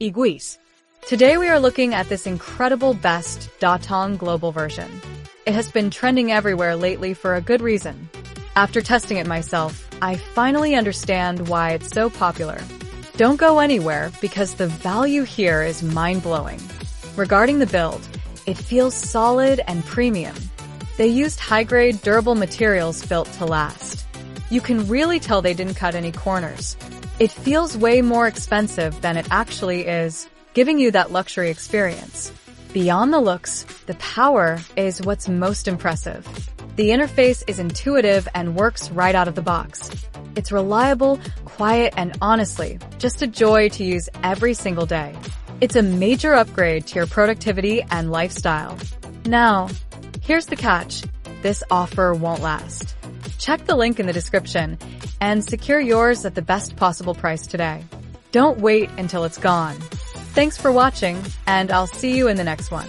Xzka82En. Today we are looking at this incredible best Datong global version. It has been trending everywhere lately for a good reason. After testing it myself, I finally understand why it's so popular. Don't go anywhere because the value here is mind-blowing. Regarding the build, it feels solid and premium. They used high-grade, durable materials built to last. You can really tell they didn't cut any corners. It feels way more expensive than it actually is, giving you that luxury experience. Beyond the looks, the power is what's most impressive. The interface is intuitive and works right out of the box. It's reliable, quiet, and honestly, just a joy to use every single day. It's a major upgrade to your productivity and lifestyle. Now, here's the catch. This offer won't last. Check the link in the description and secure yours at the best possible price today. Don't wait until it's gone. Thanks for watching, and I'll see you in the next one.